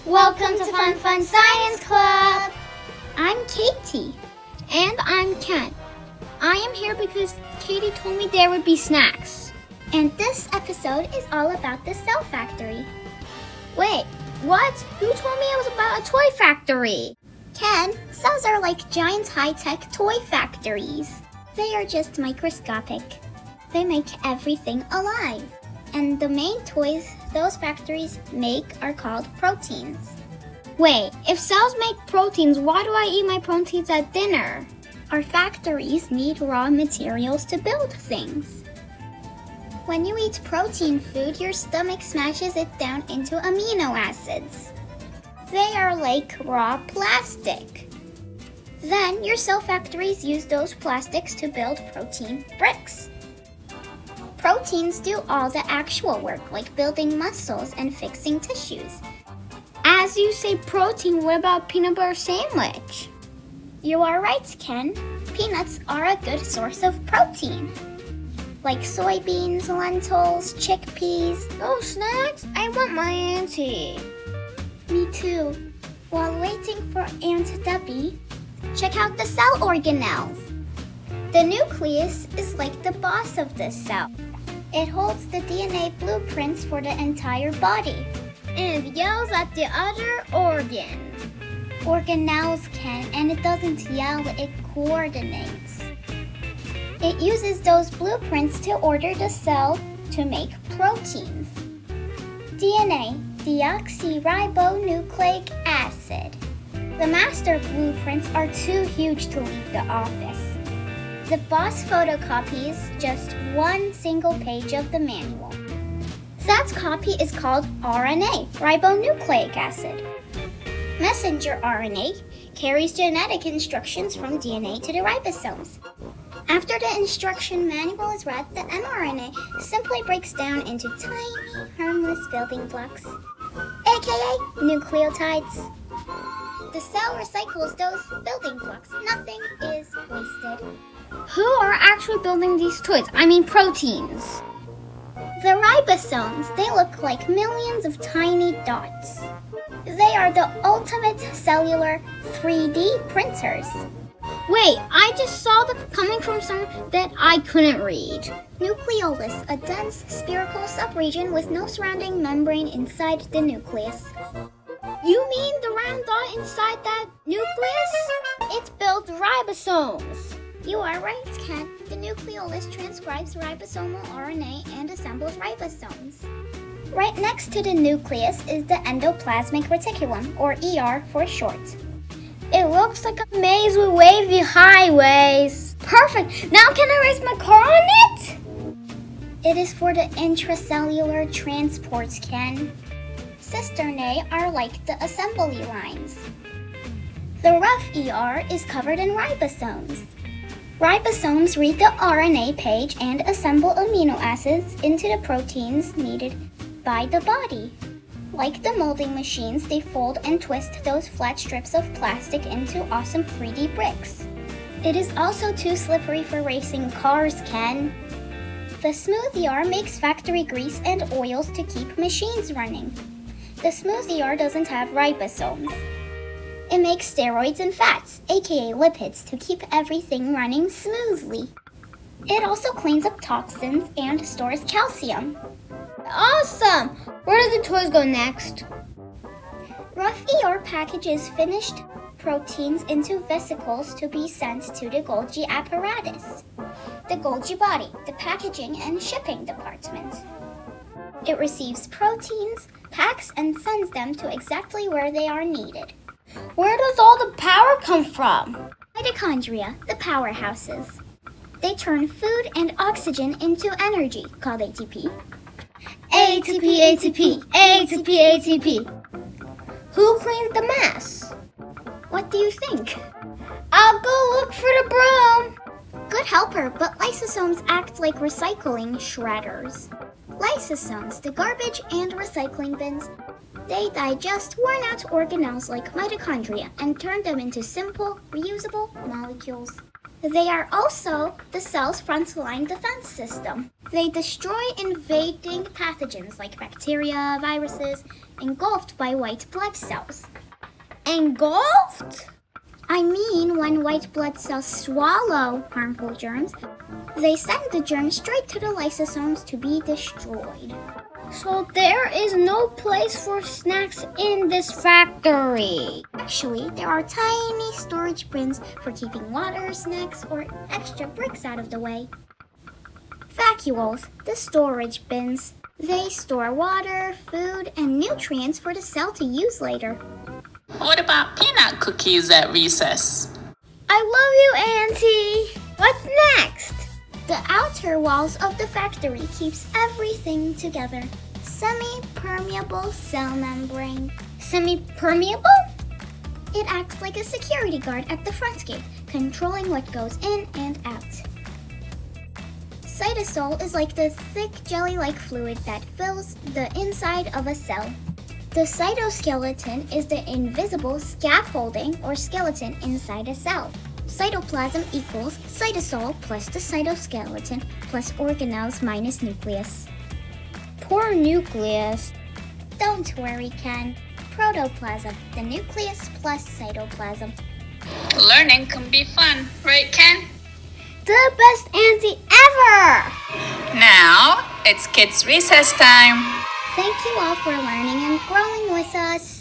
Welcome to Fun Fun Science Club! I'm Katie. And I'm Ken. I am here because Katie told me there would be snacks. And this episode is all about the cell factory. Wait, what? Who told me it was about a toy factory? Ken, cells are like giant high-tech toy factories. They are just microscopic. They make everything alive. And the main toys those factories make are called proteins. Wait, if cells make proteins, why do I eat my proteins at dinner? Our factories need raw materials to build things. When you eat protein food, your stomach smashes it down into amino acids. They are like raw plastic. Then your cell factories use those plastics to build protein bricks. Proteins do all the actual work, like building muscles and fixing tissues. As you say protein, what about peanut butter sandwich? You are right, Ken. Peanuts are a good source of protein. Like soybeans, lentils, chickpeas. Those snacks? I want my auntie. Me too. While waiting for Aunt Debbie, check out the cell organelles. The nucleus is like the boss of the cell. It holds the DNA blueprints for the entire body. And yells at the other organs. Organelles can, and it doesn't yell, it coordinates. It uses those blueprints to order the cell to make proteins. DNA, deoxyribonucleic acid. The master blueprints are too huge to leave the office. The boss photocopies just one single page of the manual. That copy is called RNA, ribonucleic acid. Messenger RNA carries genetic instructions from DNA to the ribosomes. After the instruction manual is read, the mRNA simply breaks down into tiny, harmless building blocks, aka nucleotides. The cell recycles those building blocks. Nothing is wasted. Who are actually building these toys? I mean proteins. The ribosomes, they look like millions of tiny dots. They are the ultimate cellular 3D printers. Wait, I just saw them coming from somewhere that I couldn't read. Nucleolus, a dense spherical subregion with no surrounding membrane inside the nucleus. You mean the round dot inside that nucleus? It builds ribosomes. You are right, Ken. The nucleolus transcribes ribosomal RNA and assembles ribosomes. Right next to the nucleus is the endoplasmic reticulum, or ER for short. It looks like a maze with wavy highways. Perfect! Now can I race my car on it? It is for the intracellular transport, Ken. Cisternae are like the assembly lines. The rough ER is covered in ribosomes. Ribosomes read the RNA page and assemble amino acids into the proteins needed by the body. Like the molding machines, they fold and twist those flat strips of plastic into awesome 3D bricks. It is also too slippery for racing cars, Ken. The smooth ER makes factory grease and oils to keep machines running. The smooth ER doesn't have ribosomes. It makes steroids and fats, aka lipids, to keep everything running smoothly. It also cleans up toxins and stores calcium. Awesome! Where do the toys go next? Rough ER packages finished proteins into vesicles to be sent to the Golgi Apparatus, the Golgi body, the packaging and shipping department. It receives proteins, packs, and sends them to exactly where they are needed. Where does all the power come from? Mitochondria, the powerhouses. They turn food and oxygen into energy, called ATP. ATP, ATP, ATP, ATP. Who cleans the mess? What do you think? I'll go look for the broom. Good helper, but lysosomes act like recycling shredders. Lysosomes, the garbage and recycling bins, they digest worn-out organelles like mitochondria and turn them into simple, reusable molecules. They are also the cell's frontline defense system. They destroy invading pathogens like bacteria, viruses, engulfed by white blood cells. Engulfed? I mean, when white blood cells swallow harmful germs, they send the germs straight to the lysosomes to be destroyed. So there is no place for snacks in this factory. Actually, there are tiny storage bins for keeping water, snacks, or extra bricks out of the way. Vacuoles, the storage bins. They store water, food, and nutrients for the cell to use later. What about peanut cookies at recess? I love you, Auntie. What's next? The outer walls of the factory keeps everything together. Semi-permeable cell membrane. Semi-permeable? It acts like a security guard at the front gate, controlling what goes in and out. Cytosol is like the thick jelly-like fluid that fills the inside of a cell. The cytoskeleton is the invisible scaffolding or skeleton inside a cell. Cytoplasm equals cytosol plus the cytoskeleton plus organelles minus nucleus. Poor nucleus. Don't worry, Ken. Protoplasm, the nucleus plus cytoplasm. Learning can be fun, right, Ken? The best auntie ever! Now, it's kids' recess time. Thank you all for learning and growing with us.